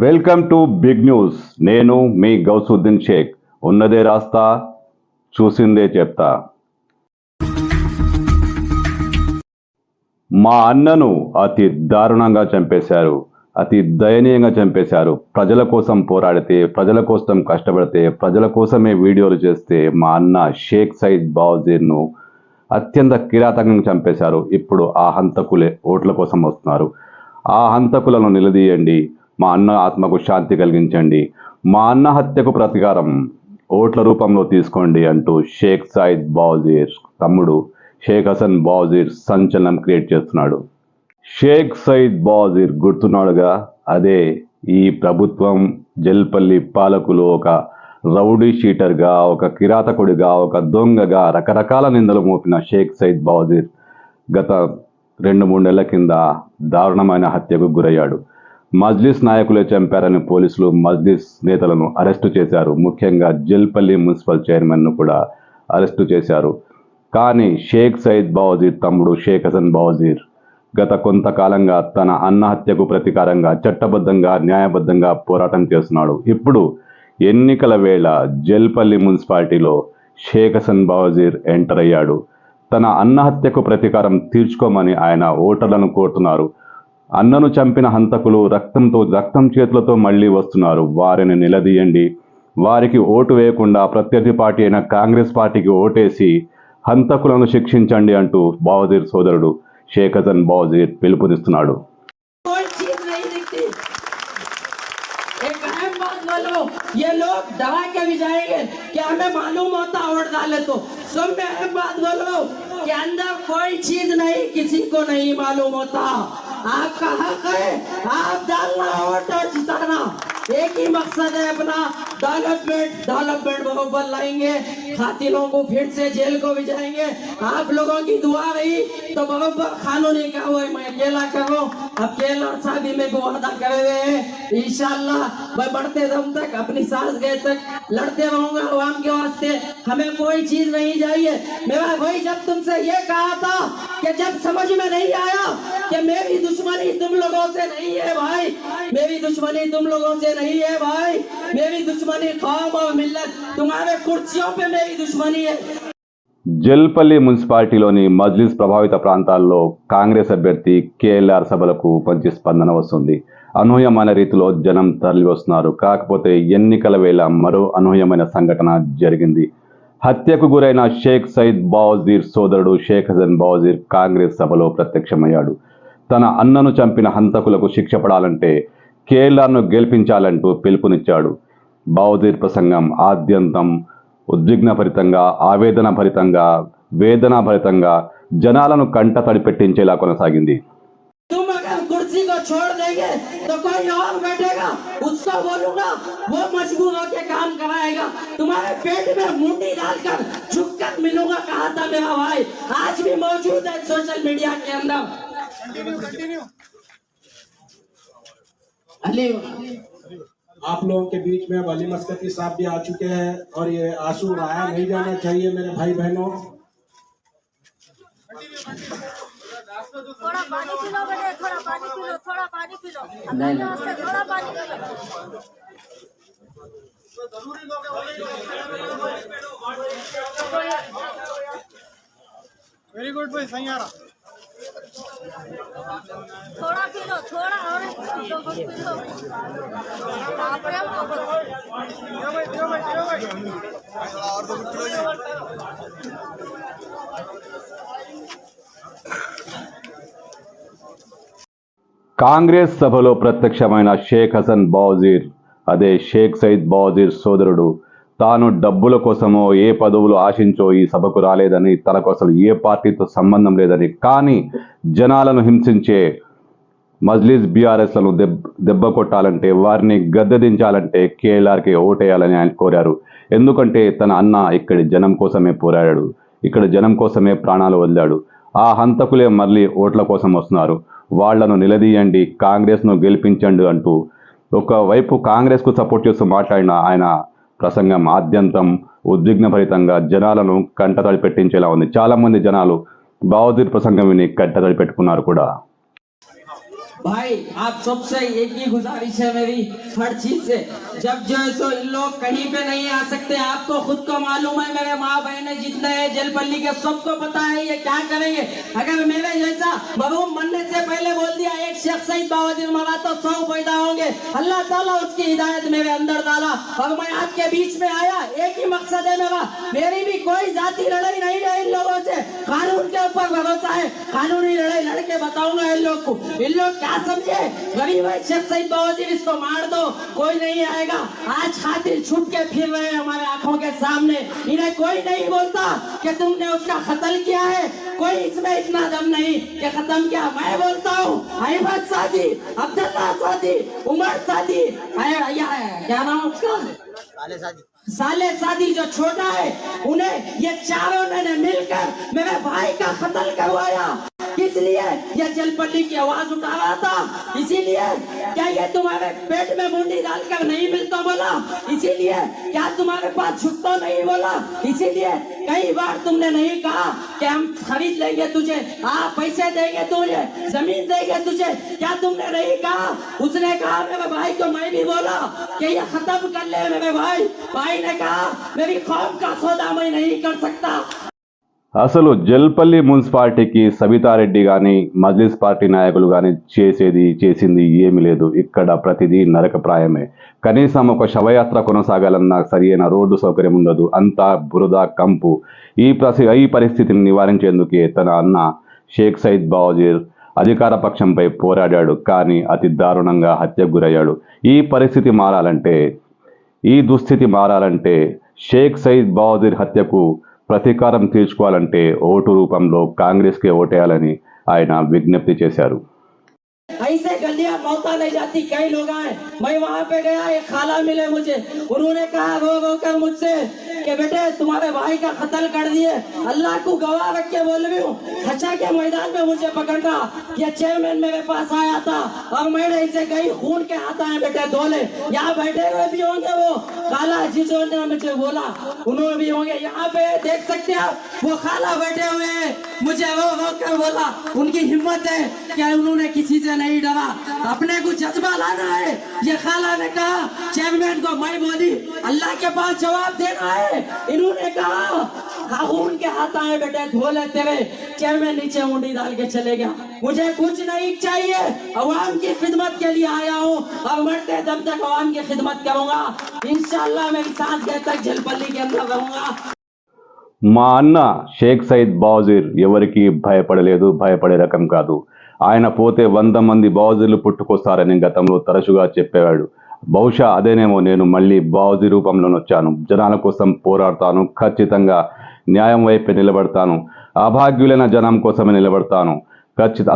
Welcome to big news. నేను మీ గౌసుద్దీన్ షేక్. ఉన్నదే రాస్తా, చూసిందే చెప్తా. మా అన్నను అతి దారుణంగా చంపేశారు, అతి దయనీయంగా చంపేశారు. ప్రజల కోసం పోరాడితే, ప్రజల కోసం కష్టపడితే, ప్రజల కోసమే వీడియోలు చేస్తే మా అన్న షేక్ సయీద్ బావజీర్ను అత్యంత కిరాతకంగా చంపేశారు. ఇప్పుడు ఆ హంతకులే ఓట్ల కోసం వస్తున్నారు. ఆ హంతకులను నిలదీయండి, మా అన్న ఆత్మకు శాంతి కలిగించండి, మా అన్న హత్యకు ప్రతీకారం ఓట్ల రూపంలో తీసుకోండి అంటూ షేక్ సయీద్ బావజీర్ తమ్ముడు షేక్ హసన్ బావజీర్ సంచలనం క్రియేట్ చేస్తున్నాడు. షేక్ సయీద్ బావజీర్ గుర్తున్నాడుగా, అదే ఈ ప్రభుత్వం జల్పల్లి పాలకులు ఒక రౌడీ షీటర్గా, ఒక కిరాతకుడిగా, ఒక దొంగగా రకరకాల నిందలు మోపిన షేక్ సయీద్ బావజీర్ గత 2-3 నెలల కింద దారుణమైన హత్యకు గురయ్యాడు. మజ్లిస్ నాయకులే చంపారని పోలీసులు మజ్లిస్ నేతలను అరెస్టు చేశారు. ముఖ్యంగా జల్పల్లి మున్సిపల్ చైర్మన్ను కూడా అరెస్టు చేశారు. కానీ షేక్ సయీద్ బావజీర్ తమ్ముడు షేక్ హసన్ బావజీర్ గత కొంతకాలంగా తన అన్న హత్యకు ప్రతీకారంగా చట్టబద్ధంగా, న్యాయబద్ధంగా పోరాటం చేస్తున్నాడు. ఇప్పుడు ఎన్నికల వేళ జల్పల్లి మున్సిపాలిటీలో షేక్ హసన్ బావజీర్ ఎంటర్ అయ్యాడు. తన అన్న హత్యకు ప్రతీకారం తీర్చుకోమని ఆయన ఓటర్లను కోరుతున్నారు. అన్నను చంపిన హంతకులు రక్తం చేతులతో మళ్ళీ వస్తున్నారు. వారిని నిలదీయండి, వారికి ఓటు వేయకుండా ప్రత్యర్థి పార్టీ అయిన కాంగ్రెస్ పార్టీకి ఓటేసి హంతకులను శిక్షించండి అంటూ బావజీర్ సోదరుడు షేక్ హసన్ బావజీర్ పిలుపునిస్తున్నాడు. ये लोग दवा के भी जाएंगे कि हमें मालूम होता वोट डाले तो सुन में एक बात बोलो कि अंदर कोई चीज नहीं, किसी को नहीं मालूम होता। आपका हक है, आप डालना वोट और जिताना। एक ही मकसद है अपना, डेवलपमेंट बरोबर लाएंगे, खातिलों को फिर से जेल को भी जाएंगे। आप लोगों की दुआ रही तो बरोबर कानूनी का हुआ मैं अकेला करो। अब केलर साहब भी मेरे को वादा करे हुए हैं, इंशाल्लाह मैं बढ़ते दम तक अपनी सांस गए तक लड़ते रहूंगा आवाम के वास्ते। हमें कोई चीज नहीं चाहिए। मेरा भाई जब तुमसे ये कहा था कि जब समझ में नहीं आया कि मेरी दुश्मनी तुम लोगों से नहीं है भाई, मेरी दुश्मनी तुम लोगों से नहीं है भाई, मेरी दुश्मनी कौम और मिल्लत, तुम्हारे कुर्सियों पे मेरी दुश्मनी है। జల్పల్లి మున్సిపాలిటీలోని మజ్లిస్ ప్రభావిత ప్రాంతాల్లో కాంగ్రెస్ అభ్యర్థి కేఎల్ఆర్ సభలకు మంచి స్పందన వస్తుంది. అనూహ్యమైన రీతిలో జనం తరలి వస్తున్నారు. కాకపోతే ఎన్నికల వేళ మరో అనూహ్యమైన సంఘటన జరిగింది. హత్యకు గురైన షేక్ సయీద్ బావజీర్ సోదరుడు షేక్ హసన్ బావజీర్ కాంగ్రెస్ సభలో ప్రత్యక్షమయ్యాడు. తన అన్నను చంపిన హంతకులకు శిక్ష పడాలంటే కేఎల్ఆర్ను గెలిపించాలంటూ పిలుపునిచ్చాడు. బావజీర్ ప్రసంగం ఆద్యంతం ఉద్విగ్నభరితంగా, ఆవేదనభరితంగా, వేదనాభరితంగా జనాలను కంట తడి పెట్టించేలా కొనసాగింది. तुम अगर कुर्सी को छोड़ देंगे तो कोई और बैठेगा, उसको बोलूंगा वो मजबूर होकर काम कराएगा। तुम्हारे पेट में मुंडी डालकर झुककर मिलूंगा, कहा था मेरा भाई, आज भी मौजूद है सोशल मीडिया के अंदर। अली आप लोगों के बीच में अली मस्कती साहब भी आ चुके हैं और ये आंसू रहाया नहीं जाना चाहिए मेरे भाई बहनों। थोड़ा पानी पी लो बेटे, थोड़ा पानी पी लो, थोड़ा पानी पी लो, थोड़ा पानी पी लो। वेरी गुड भाई, सही आ रहा। थोड़ा पी लो, थोड़ा और पी लो। दियो भाई। కాంగ్రెస్ సభలో ప్రత్యక్షమైన షేక్ హసన్ బావజీర్, అదే షేక్ సయీద్ బావజీర్ సోదరుడు, తాను డబ్బుల కోసమో ఏ పదవులు ఆశించో ఈ సభకు రాలేదని, తనకు అసలు ఏ పార్టీతో సంబంధం లేదని, కానీ జనాలను హింసించే మజ్లిస్ బీఆర్ఎస్లను దెబ్బ కొట్టాలంటే, వారిని గద్దెదించాలంటే కేఎల్ఆర్కి ఓటేయాలని ఆయన కోరారు. ఎందుకంటే తన అన్న ఇక్కడి జనం కోసమే పోరాడాడు, ఇక్కడ జనం కోసమే ప్రాణాలు వదిలాడు. ఆ హంతకులే మళ్ళీ ఓట్ల కోసం వస్తున్నారు. వాళ్లను నిలదీయండి, కాంగ్రెస్ను గెలిపించండి అంటూ ఒకవైపు కాంగ్రెస్కు సపోర్ట్ చేస్తూ మాట్లాడిన ఆయన ప్రసంగం ఆద్యంతం ఉద్విగ్నభరితంగా జనాలను కంటతడి పెట్టించేలా ఉంది. చాలామంది జనాలు బావజీర్ ప్రసంగం విని కంటతడి పెట్టుకున్నారు కూడా. भाई आप सबसे एक ही गुजारिश है मेरी हर चीज से, जब जो है सो इन लोग कहीं पे नहीं आ सकते, आपको खुद को मालूम है, मेरे माँ बहने जितने हैं जलपल्ली के सबको पता है ये क्या करेंगे। अगर मेरे जैसा मरहूम मरने से पहले बोल दिया एक शेख सईद बावजीर मरा तो 100 पैदा होंगे, अल्लाह ताला उसकी हिदायत मेरे अंदर डाला और मैं आपके बीच में आया। एक ही मकसद है मेरा, मेरी भी कोई जाति लड़ाई नहीं है इन लोगों से, कानून के ऊपर भरोसा है, कानूनी लड़ाई लड़के बताऊंगा इन लोग को। इन लोग क्या समझे, गरीब है शेख सईद बावजीर, इसको मार दो कोई नहीं आएगा। आज खातिर छुप के फिर रहे हैं हमारे आंखों के सामने, इन्हें कोई नहीं बोलता कि तुमने उसका कत्ल किया है, कोई इसमें इतना दम नहीं कि खत्म किया। मैं बोलता हूँ अहमद सादी, अब्दुल्ला सादी, उमर सादी, क्या नाम उसका, साले सादी जो छोटा है, उन्हें ये चारों ने मिलकर मेरे भाई का कत्ल करवाया। किस लिए? ये जलपल्ली की आवाज उठा रहा था, इसीलिए। क्या ये तुम्हारे पेट में मुंडी डालकर नहीं मिलता बोला, इसीलिए। क्या तुम्हारे पास झुकता नहीं बोला, इसीलिए। कई बार तुमने नहीं कहा कि हम खरीद लेंगे तुझे, पैसे देंगे तुझे, जमीन देंगे तुझे, क्या तुमने नहीं कहा? उसने कहा मेरे भाई को, मैं भी बोला कि ये खत्म कर ले मेरे भाई। भाई ने कहा मेरी कौम का सौदा मैं नहीं कर सकता। అసలు జల్పల్లి మున్సిపాలిటీకి సబితారెడ్డి కానీ మజ్లిస్ పార్టీ నాయకులు కానీ చేసింది ఏమీ లేదు. ఇక్కడ ప్రతిదీ నరకప్రాయమే. కనీసం ఒక శవయాత్ర కొనసాగాలన్నా సరియైన రోడ్డు సౌకర్యం ఉండదు, అంతా బురద కంపు. ఈ పరిస్థితిని నివారించేందుకే తన అన్న షేక్ సईद బావజీర్ అధికార పక్షంపై పోరాడాడు, కానీ అతి దారుణంగా హత్యకు గురయ్యాడు. ఈ పరిస్థితి మారాలంటే, ఈ దుస్థితి మారాలంటే షేక్ సईद బావజీర్ హత్యకు ప్రతీకారం తీర్చుకోవాలంటే ఓటు రూపంలో కాంగ్రెస్కే ఓటేయాలని ఆయన విజ్ఞప్తి చేశారు. ऐसे गलियां मौका नहीं जाती, कई लोग आए, मैं वहाँ पे गया, एक खाला मिले मुझे, उन्होंने कहा रो रो कर मुझसे कि बेटे तुम्हारे भाई का कत्ल कर दिए, अल्लाह को गवाह रख के बोल रही हूँ। खचा के मैदान में मुझे पकड़ रहा, ये चेयरमैन मेरे पास आया था और मैंने इसे कही खून के हाथ आए बेटे धोले, यहाँ बैठे हुए भी होंगे वो खाला जिन्होंने मुझे बोला, उन्होंने भी होंगे यहाँ पे देख सकते हैं आप, वो खाला बैठे हुए हैं, मुझे रो रो कर बोला। उनकी हिम्मत है क्या, उन्होंने किसी से नहीं डरा, अपने को जज्बा लाना है। ये खाला ने कहा चेयरमैन को, मैं बोली अल्लाह के पास जवाब देना है। इन्होंने कहा खून के हाथ आए बेटे धोले तेरे, चेयरमैन नीचे मुंडी डाल के चले गया। मुझे कुछ नहीं चाहिए, अवाम की खिदमत के लिए आया हूँ और मरते दम तक अवाम की खिदमत करूंगा। इंशाल्लाह मेरी सांस गए तक जलपल्ली के अंदर रहूंगा। మా అన్న షేక్ సईद బావజీర్ ఎవరికి భయపడలేదు, భయపడే రకం కాదు. ఆయన పోతే 100 మంది బావజీర్లు పుట్టుకొస్తారని గతంలో తరచుగా చెప్పేవాడు. బహుశా అదేనేమో, నేను మళ్ళీ బావజీ రూపంలో వచ్చాను, జనాల కోసం పోరాడతాను, ఖచ్చితంగా న్యాయం వైపే నిలబడతాను, అభాగ్యులైన జనం కోసమే నిలబడతాను,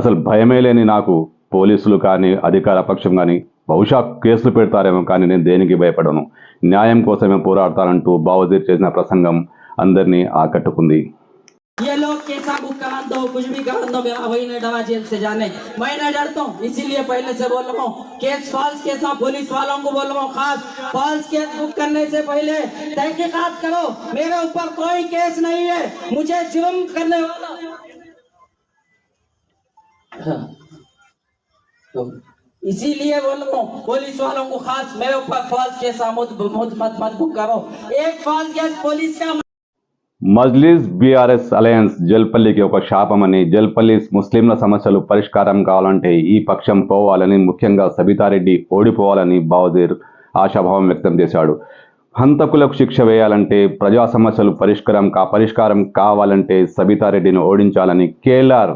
అసలు భయమే లేని నాకు పోలీసులు కానీ అధికార పక్షం కానీ బహుశా కేసులు పెడతారేమో, కానీ నేను దేనికి భయపడను, న్యాయం కోసమే పోరాడతానంటూ బావజీర్ చేసిన ప్రసంగం అందరినీ ఆకట్టుకుంది. ये लोग कैसा बुक करा दो, कुछ भी करा दो, मेरा वही नहीं डरा जेल से जाने, मैं नहीं डरता हूँ, इसीलिए पहले से बोल रहा हूँ। केस फॉल्स केस पुलिस वालों को बोल रहा हूँ, खास फॉल्स केस बुक करने से पहले तहकीकात करो, मेरे ऊपर कोई केस नहीं है, मुझे जुर्म करने वाला इसीलिए बोल रहा हूँ पुलिस वालों को, खास मेरे ऊपर फॉल्स केस मत बुक करो। एक फॉल्स केस पुलिस का మజ్లిస్ బీఆర్ఎస్ అలయన్స్ జల్పల్లికి ఒక శాపమని, జల్పల్లి ముస్లింల సమస్యలు పరిష్కారం కావాలంటే ఈ పక్షం పోవాలని, ముఖ్యంగా సబితారెడ్డి ఓడిపోవాలని బావజీర్ ఆశాభావం వ్యక్తం చేశాడు. హంతకులకు శిక్ష వేయాలంటే, ప్రజా సమస్యలు పరిష్కారం కావాలంటే సబితారెడ్డిని ఓడించాలని. కేఎల్ఆర్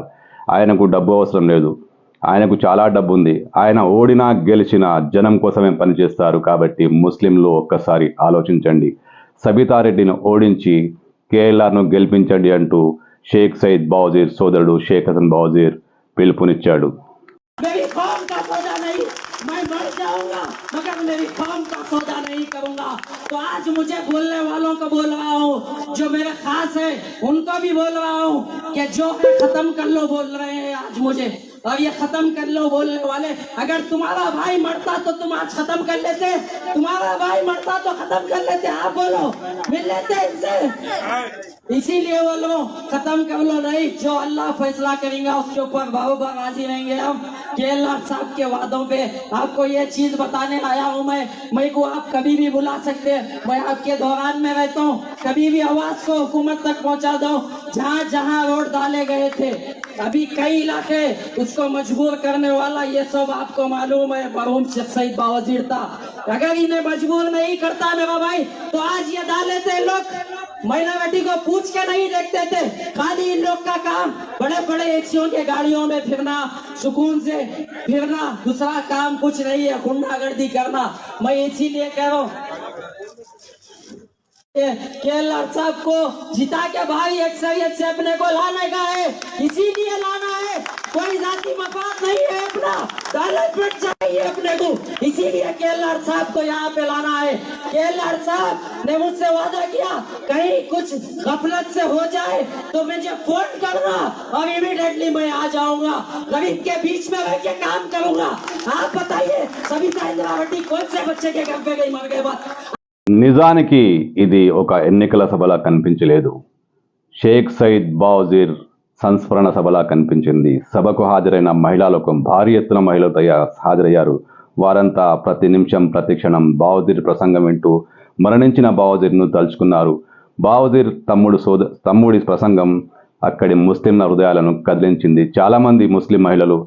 ఆయనకు డబ్బు అవసరం లేదు, ఆయనకు చాలా డబ్బు ఉంది, ఆయన ఓడినా గెలిచినా జనం కోసమే పనిచేస్తారు. కాబట్టి ముస్లింలు ఒక్కసారి ఆలోచించండి, సబితారెడ్డిని ఓడించి కేఎల్ఆర్ను గెలిపించండి అంటూ షేక్ సईद బావజీర్ సోదరుడు షేక్ హసన్ బావజీర్ పిలుపునిచ్చాడు. मेरी कौम का सौदा नहीं, मैं मर जाऊंगा मगर मेरी कौम का सौदा नहीं करूंगा। तो आज मुझे बोलने वालों को बोल रहा हूँ, जो मेरे खास है उनको भी बोल रहा हूँ कि जो है खत्म कर लो, बोल रहे हैं आज मुझे और ये खत्म कर लो बोलने वाले। अगर तुम्हारा भाई मरता तो तुम आज खत्म कर लेते, तुम्हारा भाई मरता तो खत्म कर लेते। आप बोलो, मिल लेते इनसे। इसीलिए वो लोग खत्म कर लो नहीं, जो अल्लाह फैसला करेंगे उसके ऊपर बाबा राजी रहेंगे हम। केएलआर साहब के वादों पे आपको ये चीज बताने आया हूँ मैं को आप कभी भी बुला सकते हैं, मैं आपके दौरान में रहता हूँ, कभी भी आवाज को हुकूमत तक पहुँचा दो। जहाँ जहाँ रोड डाले गए थे अभी कई इलाके उसको मजबूर करने वाला ये सब आपको मालूम है, मरहूम शेख सईद बावजीर था। अगर इन्हें मजबूर नहीं करता मेरा भाई तो आज ये डाले थे लोग माइनॉरिटी को पूछ के नहीं देखते थे। खाली इन लोग का काम बड़े बड़े एक्सियों के गाड़ियों में फिरना, सुकून से फिरना, दूसरा काम कुछ नहीं है, गुंडागर्दी करना। मैं इसीलिए कह रहा हूँ केएलआर साहब को जिता के भाई अक्सरियत से अपने को लाने का है, इसीलिए लाना है। कोई जाति मफाद नहीं है अपना, डॉलर फिट चाहिए अपने को, इसीलिए केएलआर साहब को यहाँ पे लाना है। केएलआर साहब ने मुझसे वादा किया कहीं कुछ गफलत से हो जाए तो मुझे फोन करना और इमीडिएटली मैं आ जाऊंगा, गरीब के बीच में रह के काम करूंगा। आप बताइए सविता इंद्रावती कौन से बच्चे के घर पे गई मर गए बात। నిజానికి ఇది ఒక ఎన్నికల సభలా కనిపించలేదు. షేక్ సయీద్ బావజీర్ సంస్మరణ సభలా కనిపించింది. సభకు హాజరైన మహిళా లోకం భారీ ఎత్తున మహిళలతో హాజరయ్యారు. వారంతా ప్రతి నిమిషం ప్రతి క్షణం బావజీర్ ప్రసంగం వింటూ మరణించిన బావజీర్ను తలుచుకున్నారు. బావజీర్ తమ్ముడి ప్రసంగం అక్కడి ముస్లింల హృదయాలను కదిలించింది. చాలామంది ముస్లిం మహిళలు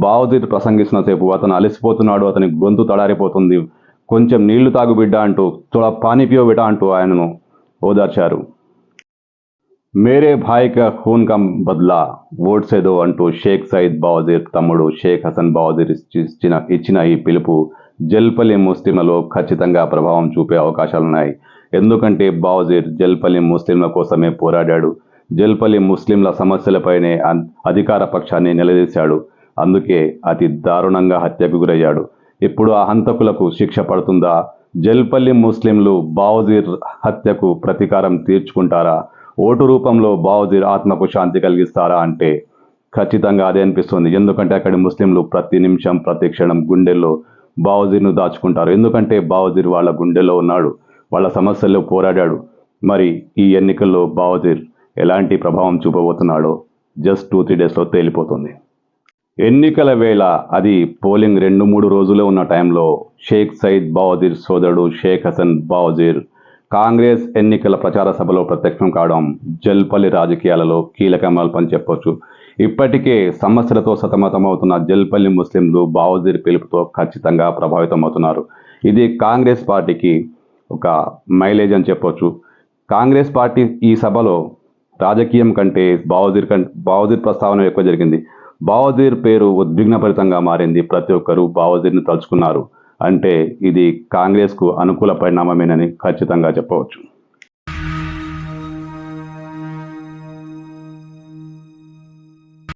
బావజీర్ ప్రసంగిస్తున్న సేపు అతను అలసిపోతున్నాడు, అతని గొంతు తడారిపోతుంది, కొంచెం నీళ్లు తాగు బిడ్డ అంటూ, థోడా పానీ పియో బిడ్డ అంటూ ఆయనను ఓదార్చారు. మేరే భాయ్ కా ఖూన్ కా బద్లా ఓట్ సే దో అంటూ షేక్ సయీద్ బావజీర్ తమ్ముడు షేక్ హసన్ బావజీర్ ఇచ్చిన ఈ పిలుపు జల్పల్లి ముస్లింలలో ఖచ్చితంగా ప్రభావం చూపే అవకాశాలున్నాయి. ఎందుకంటే బావజీర్ జల్పల్లి ముస్లింల కోసమే పోరాడాడు. జల్పల్లి ముస్లింల సమస్యలపైనే అధికార పక్షాన్ని నిలదీశాడు. అందుకే అతి దారుణంగా హత్యకు గురయ్యాడు. ఇప్పుడు ఆ హంతకులకు శిక్ష పడుతుందా? జల్పల్లి ముస్లింలు బావజీర్ హత్యకు ప్రతీకారం తీర్చుకుంటారా? ఓటు రూపంలో బావజీర్ ఆత్మకు శాంతి కలిగిస్తారా అంటే ఖచ్చితంగా అదే అనిపిస్తుంది. ఎందుకంటే అక్కడి ముస్లింలు ప్రతి నిమిషం ప్రతి క్షణం గుండెల్లో బావజీర్ను దాచుకుంటారు. ఎందుకంటే బావజీర్ వాళ్ళ గుండెల్లో ఉన్నాడు, వాళ్ళ సమస్యల్లో పోరాడాడు. మరి ఈ ఎన్నికల్లో బావజీర్ ఎలాంటి ప్రభావం చూపబోతున్నాడో జస్ట్ 2-3 డేస్లో తేలిపోతుంది. ఎన్నికల వేళ, అది పోలింగ్ 2-3 రోజులే ఉన్న టైంలో షేక్ సయీద్ బావజీర్ సోదరుడు షేక్ హసన్ బావజీర్ కాంగ్రెస్ ఎన్నికల ప్రచార సభలో ప్రత్యక్షం కావడం జల్పల్లి రాజకీయాలలో కీలక మలుపని చెప్పొచ్చు. ఇప్పటికే సమస్యలతో సతమతమవుతున్న జల్పల్లి ముస్లింలు బావజీర్ పిలుపుతో ఖచ్చితంగా ప్రభావితం అవుతున్నారు. ఇది కాంగ్రెస్ పార్టీకి ఒక మైలేజ్ అని చెప్పొచ్చు. కాంగ్రెస్ పార్టీ ఈ సభలో రాజకీయం కంటే బావజీర్ ప్రస్తావన ఎక్కువ జరిగింది. బావజీర్ పేరు ఉద్విగ్నభరితంగా మారింది. ప్రతి ఒక్కరూ బావజీర్ని తలుచుకున్నారు. అంటే ఇది కాంగ్రెస్కు అనుకూల పరిణామమేనని ఖచ్చితంగా చెప్పవచ్చు.